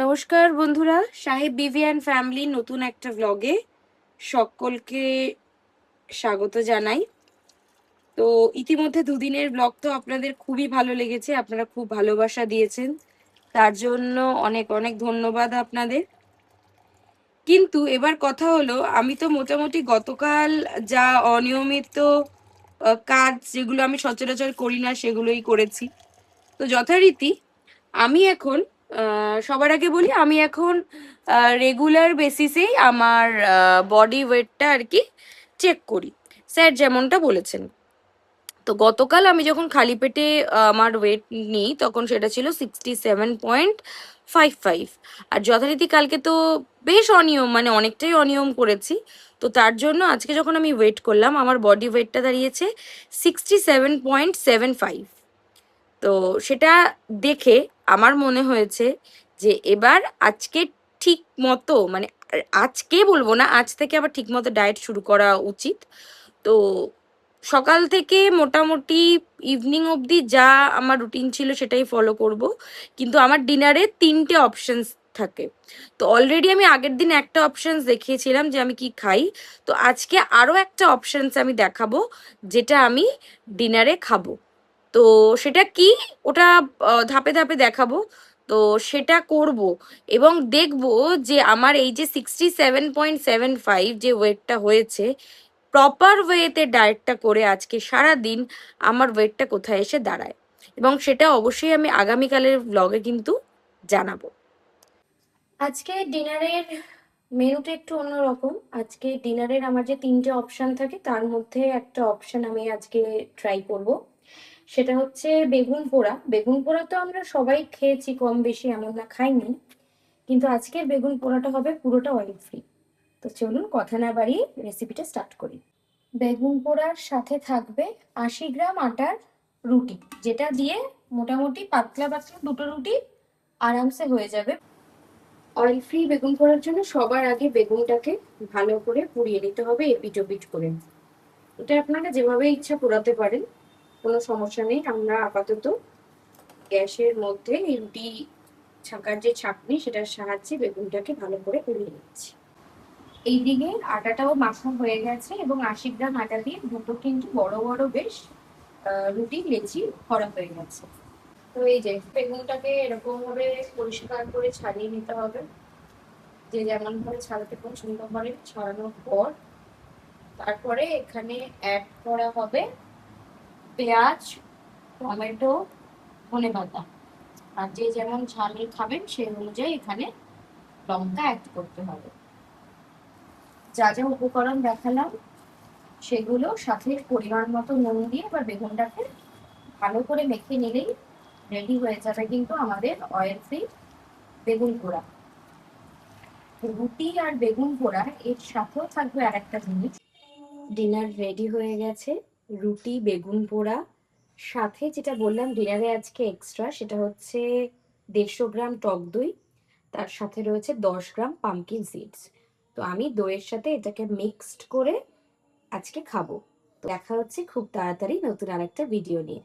নমস্কার বন্ধুরা, সাহেব বিভি অ্যান্ড ফ্যামিলি নতুন একটা ব্লগে সকলকে স্বাগত জানাই। তো ইতিমধ্যে দুদিনের ব্লগ তো আপনাদের খুবই ভালো লেগেছে, আপনারা খুব ভালোবাসা দিয়েছেন, তার জন্য অনেক অনেক ধন্যবাদ আপনাদের। কিন্তু এবার কথা হলো, আমি তো মোটামুটি গতকাল যা অনিয়মিত কাজ যেগুলো আমি সচরাচর করি না সেগুলোই করেছি। তো যথারীতি আমি এখন সবার আগে বলি, আমি এখন রেগুলার বেসিসেই আমার বডি ওয়েটটা আর কি চেক করি, স্যার যেমনটা বলেছেন। তো গতকাল আমি যখন খালি পেটে আমার ওয়েট নিই তখন সেটা ছিল 67.55। আর যথারীতি কালকে তো বেশ অনিয়ম, মানে অনেকটাই অনিয়ম করেছি। তো তার জন্য আজকে যখন আমি ওয়েট করলাম আমার বডি ওয়েটটা দাঁড়িয়েছে 67.75। তো সেটা দেখে আমার মনে হয়েছে যে এবার আজকে ঠিক মতো, মানে আজকে বলবো না, আজ থেকে আবার ঠিক মতো ডায়েট শুরু করা উচিত। তো সকাল থেকে মোটামুটি ইভিনিং অবধি যা আমার রুটিন ছিল সেটাই ফলো করব, কিন্তু আমার ডিনারে 3টে অপশনস থাকে। তো অলরেডি আমি আগের দিন একটা অপশনস দেখিয়েছিলাম যে আমি কি খাই, তো আজকে আরও একটা অপশনস আমি দেখাবো যেটা আমি ডিনারে খাবো। তো সেটা কি, ওটা ধাপে ধাপে দেখাবো। তো সেটা করব এবং দেখব যে আমার এই যে 67.75 যে ওয়েটটা হয়েছে, প্রপার ওয়েতে ডায়েটটা করে আজকে সারা দিন আমার ওয়েটটা কোথায় এসে দাঁড়ায়, এবং সেটা অবশ্যই আমি আগামীকালের ব্লগে কিন্তু জানাবো। আজকে ডিনারের মেনুটা একটু অন্যরকম। আজকে ডিনারের আমার যে 3টে অপশান থাকে তার মধ্যে একটা অপশান আমি আজকে ট্রাই করব, সেটা হচ্ছে বেগুন পোড়া। বেগুন পোড়া তো আমরা সবাই খেয়েছি কম বেশি, এমন না খাইনি, কিন্তু আজকের বেগুন পোড়াটা হবে পুরোটা অয়েল ফ্রি। তো চলুন কথা না বাড়িয়ে রেসিপিটা স্টার্ট করি। বেগুন পোড়ার সাথে থাকবে 80 গ্রাম আটার রুটি, যেটা দিয়ে মোটামুটি পাতলা পাতলা দুটো রুটি আরামসে হয়ে যাবে। অয়েল ফ্রি বেগুন পোড়ার জন্য সবার আগে বেগুনটাকে ভালো করে পুড়িয়ে নিতে হবে এপিট ওপিট করে। এটা আপনারা যেভাবে ইচ্ছা পোড়াতে পারেন, কোনো সমস্যা নেই। আমরা আপাতত গ্যাসের মধ্যে এই রুটি ছাকার যে ছাঁকনি সেটার সাহায্যে বেগুনটাকে ভালো করে পুড়িয়ে নিচ্ছি। এইদিকে আটাটাও মাখা হয়ে গেছে এবং 80 গ্রাম আটা দিয়ে দুটো কিন্তু বড় বড় বেশ রুটি লেচি করা হয়ে গেছে। তো এই যে বেগুনটাকে এরকম ভাবে পরিষ্কার করে ছাড়িয়ে নিতে হবে, যে যেমন ভাবে ছাড়াতে পছন্দ করে। ছাড়ানোর পর তারপরে এখানে অ্যাড করা হবে পেঁয়াজ, টমেটো, ধনেপাতা, আর যে যেমন ঝাল খাবেন সেই অনুযায়ী এখানে লঙ্কা অ্যাড করতে হবে। যা যা উপকরণ দেখালাম সেগুলো সাথে পরিমাণ মতো নুন দিয়ে এবার বেগুনটাকে ভালো করে মেখে নিলেই রেডি হয়ে যাবে কিন্তু আমাদের অয়েল ফ্রি বেগুন পোড়া। রুটি আর বেগুন পোড়া এর সাথেও থাকবে আর একটা জিনিস। ডিনার রেডি হয়ে গেছে, রুটি বেগুন পোড়া সাথে যেটা বললাম ডিনারে আজকে এক্সট্রা, সেটা হচ্ছে 150 গ্রাম টক দই, তার সাথে রয়েছে 10 গ্রাম পামকিন সিডস। তো আমি দইয়ের সাথে এটাকে মিক্সড করে আজকে খাবো। তো দেখা হচ্ছে খুব তাড়াতাড়ি নতুন আরেকটা ভিডিও নিয়ে।